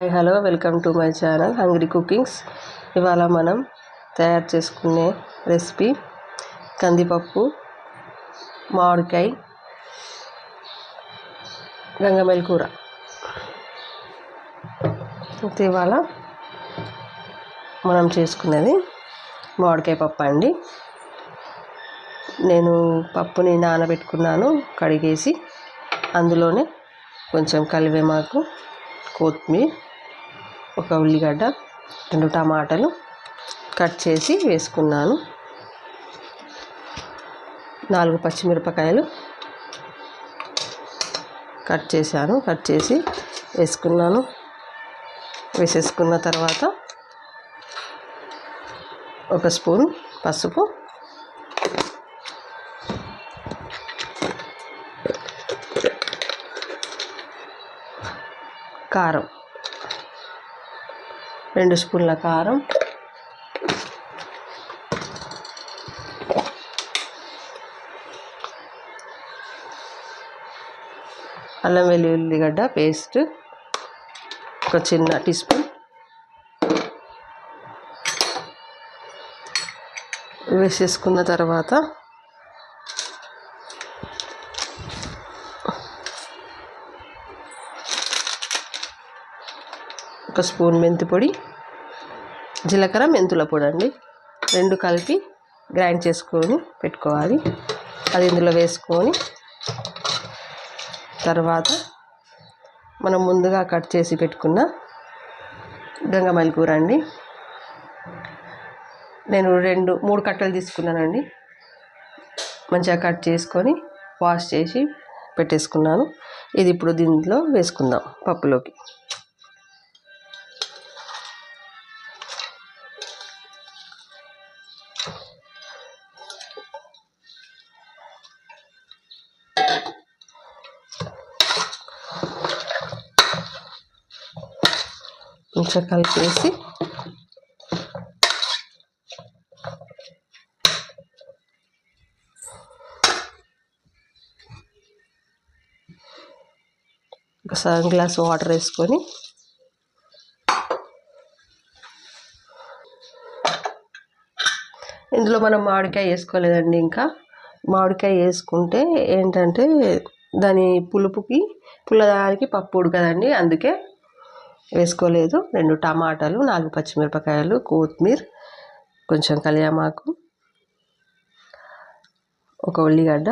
Hello, welcome to my channel hungry cookings. ఇవాళ మనం తయారు చేసుకునే రెసిపీ కందిపప్పు, మామిడికాయ, గంగమేల్ కూర. అయితే ఇవాళ మనం చేసుకునేది మామిడికాయ పప్పు అండి. నేను పప్పుని నానబెట్టుకున్నాను, కడిగేసి అందులోనే కొంచెం కరివేపాకు, కొత్తిమీర, ఒక ఉల్లిగడ్డ, 2 టమాటాలు కట్ చేసి వేసుకున్నాను, 4 పచ్చిమిరపకాయలు కట్ చేసి వేసుకున్నాను. వేసేసుకున్న తర్వాత 1 స్పూన్ పసుపు, కారం, 2 స్పూన్ల కారం, అల్లం వెల్లుల్లిగడ్డ పేస్ట్ ఒక చిన్న టీ స్పూన్ వేసేసుకున్న తర్వాత ఒక స్పూన్ మెంతి పొడి, జీలకర్ర మెంతుల పొడి అండి, 2 కలిపి గ్రైండ్ చేసుకొని పెట్టుకోవాలి. అది ఇందులో వేసుకొని తర్వాత మనం ముందుగా కట్ చేసి పెట్టుకున్న గంగమేల్ కూర అండి. నేను 3 కట్టలు తీసుకున్నానండి. మంచిగా కట్ చేసుకొని వాష్ చేసి పెట్టేసుకున్నాను. ఇది ఇప్పుడు దీంట్లో వేసుకుందాం పప్పులోకి. కొంచెం కలిపేసి ఒక సగం గ్లాస్ వాటర్ వేసుకొని ఇందులో మనం మామిడికాయ వేసుకోలేదండి. ఇంకా మామిడికాయ వేసుకుంటే ఏంటంటే దాని పుల్లదానికి పప్పు ఉడకదండి, అందుకే వేసుకోలేదు. 2 టమాటాలు, 4 పచ్చిమిరపకాయలు, కొత్తిమీర, కొంచెం కరివేపాకు, ఒక ఉల్లిగడ్డ,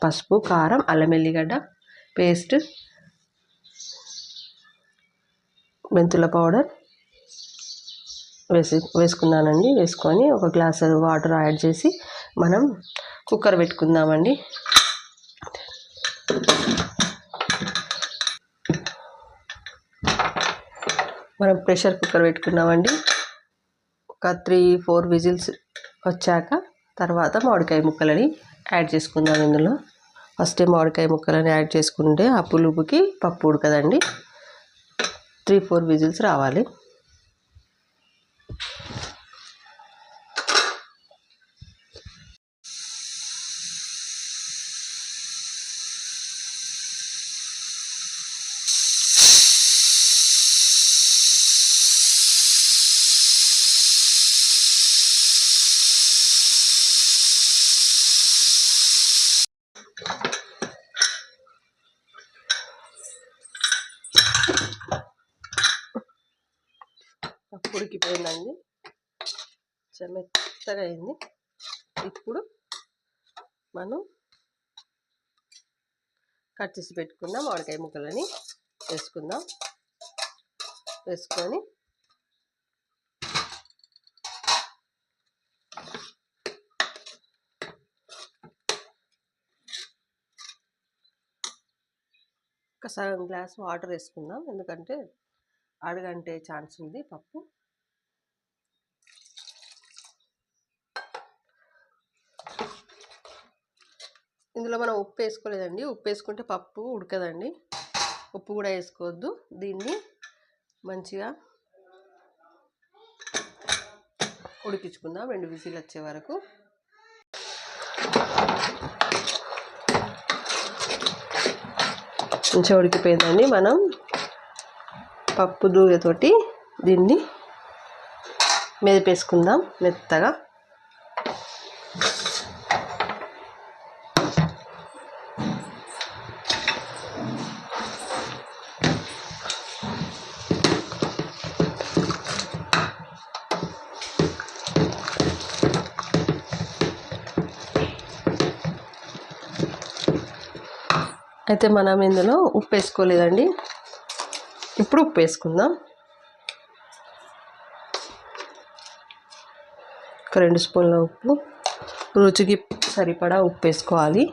పసుపు, కారం, అల్లం వెల్లిగడ్డ పేస్ట్, మెంతుల పౌడర్ వేసుకున్నానండి. వేసుకొని ఒక గ్లాస్ వాటర్ యాడ్ చేసి మనం కుక్కర్ పెట్టుకుందామండి. మనం ప్రెషర్ కుక్కర్ పెట్టుకున్నామండి. ఒక 3-4 విజిల్స్ వచ్చాక తర్వాత మామిడికాయ ముక్కలని యాడ్ చేసుకుందాం. ఇందులో ఫస్ట్ మామిడికాయ ముక్కలని యాడ్ చేసుకుంటే ఆ పులుపుకి పప్పు ఉడకదండి. 3-4 విజిల్స్ రావాలి. పప్పు ఉడికిపోయిందండి, మెత్తగా అయింది. ఇప్పుడు మనం కట్ చేసి పెట్టుకున్న మామిడికాయ ముక్కలని వేసుకుందాం. వేసుకొని ఒక సగం గ్లాస్ వాటర్ వేసుకుందాం, ఎందుకంటే అడుగంటే ఛాన్స్ ఉంది పప్పు. ఇందులో మనం ఉప్పు వేసుకోలేదండి. ఉప్పు వేసుకుంటే పప్పు ఉడకదండి. ఉప్పు కూడా వేసుకోవద్దు. దీన్ని మంచిగా ఉడికించుకుందాం 2 విజిల్ వచ్చే వరకు. మంచిగా ఉడికిపోయిందండి. మనం పప్పు దూయతోటి దీన్ని మెదిపేసుకుందాం మెత్తగా. అయితే మనం ఇందులో ఉప్పు వేసుకోలేదండి. ఇప్పుడు ఉప్పు వేసుకుందాం. ఒక 2 స్పూన్ల ఉప్పు, రుచికి సరిపడా ఉప్పు వేసుకోవాలి.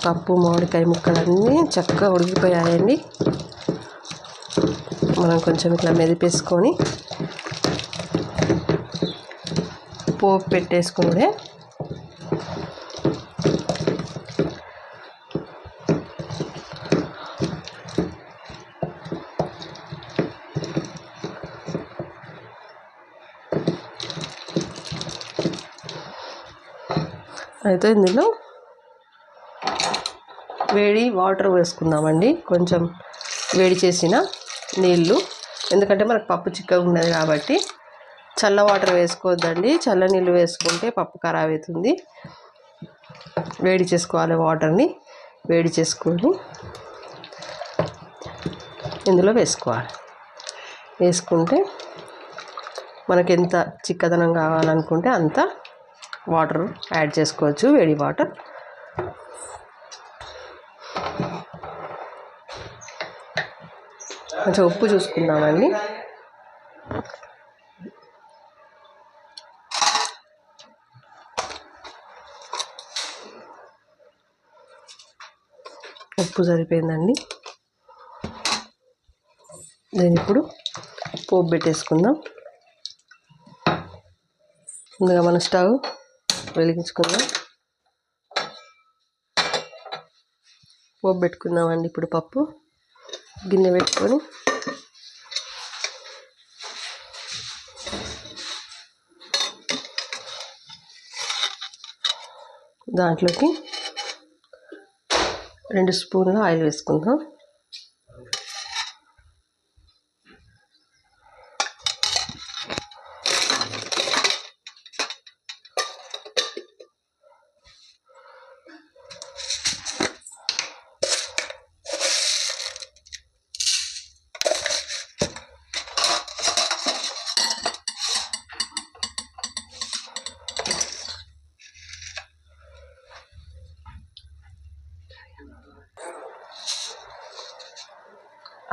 పప్పు మామిడికాయ ముక్కలన్నీ చక్కగా ఉడికిపోయాయండి. మనం కొంచెం ఇట్లా మెదిపేసుకొని పోపు పెట్టేసుకుంటే అయితే ఇందులో వేడి వాటర్ వేసుకుందామండి. కొంచెం వేడి చేసిన నీళ్ళు, ఎందుకంటే మనకు పప్పు చిక్కగా ఉన్నది కాబట్టి. చల్ల వాటర్ వేసుకోవద్దండి, చల్ల నీళ్ళు వేసుకుంటే పప్పు ఖరాబ్ అవుతుంది. వేడి చేసుకోవాలి, వాటర్ని వేడి చేసుకొని ఇందులో వేసుకోవాలి. వేసుకుంటే మనకి ఎంత చిక్కదనం కావాలనుకుంటే అంత వాటర్ యాడ్ చేసుకోవచ్చు, వేడి వాటర్. కొంచెం ఉప్పు చూసుకుందామండి. ఉప్పు సరిపోయిందండి. దీన్ని ఇప్పుడు పోపు పెట్టేసుకుందాం. ముందుగా మన స్టవ్ వెలిగించుకుందాం. పోపు పెట్టుకుందామండి. ఇప్పుడు పప్పు గిన్నె పెట్టుకొని దాంట్లోకి 2 స్పూన్ల ఆయిల్ వేసుకుందాం.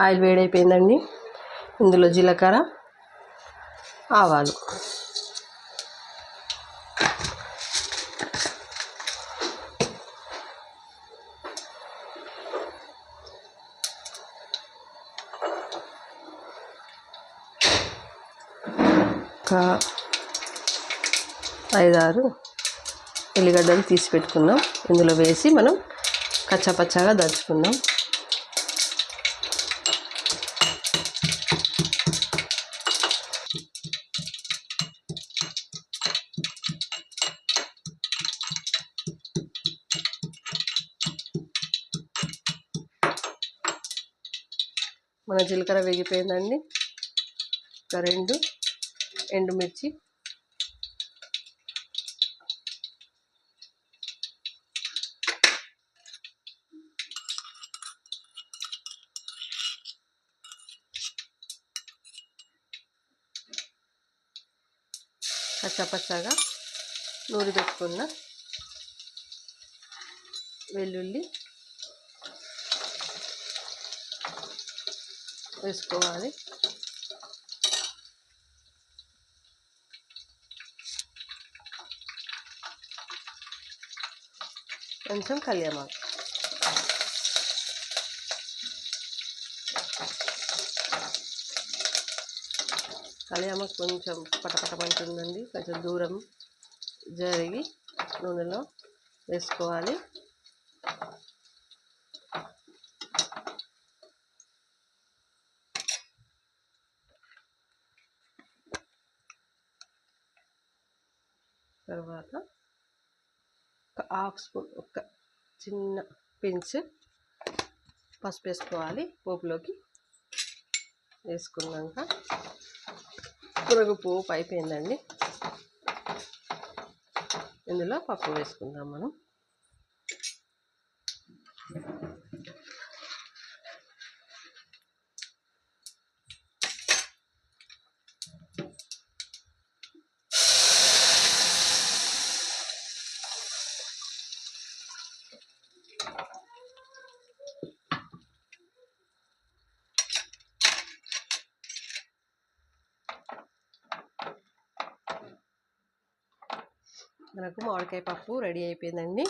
ఆయిల్ వేడైపోయిందండి. ఇందులో జీలకర్ర, ఆవాలు, ఒక 5-6 ఎల్లిగడ్డలు తీసి పెట్టుకుందాం. ఇందులో వేసి మనం కచ్చాపచ్చాగా దంచుకుందాం. మన జీలకర్ర వేగిపోయిందండి. ఒక 2 ఎండుమిర్చి, కచ్చాపచ్చాగా నూరి పెట్టుకున్న వెల్లుల్లి వేసుకోవాలి. కొంచెం కళ్యామాకు, కళ్యామాకు కొంచెం పటపటమంటుందండి. కొంచెం దూరం జరిగి నూనెలో వేసుకోవాలి. తర్వాత ఒక 1/2 స్పూన్, ఒక చిన్న పించ్ పసుపు వేసుకోవాలి. పోపులోకి వేసుకున్నాక పురుగు పోపు అయిపోయిందండి. ఇందులో పప్పు వేసుకుందాం మనం. మనకు మామిడికాయ పప్పు రెడీ అయిపోయిందండి.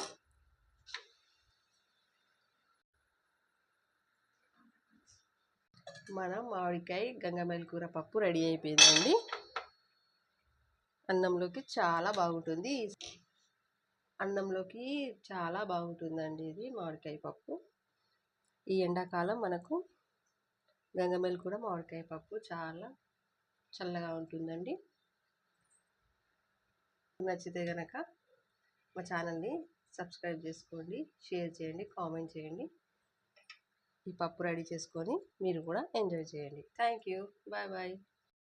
మన మామిడికాయ గంగమేల్ కూర పప్పు రెడీ అయిపోయిందండి. అన్నంలోకి చాలా బాగుంటుంది. అన్నంలోకి చాలా బాగుంటుందండి ఇది మామిడికాయ పప్పు. ఈ ఎండాకాలం మనకు గంగమేల్ కూర మామిడికాయ పప్పు చాలా చల్లగా ఉంటుందండి. నచ్చితే కనుక మా ఛానల్ని సబ్స్క్రైబ్ చేసుకోండి, షేర్ చేయండి, కామెంట్ చేయండి. ఈ పప్పు రెడీ చేసుకొని మీరు కూడా ఎంజాయ్ చేయండి. Thank you. Bye bye.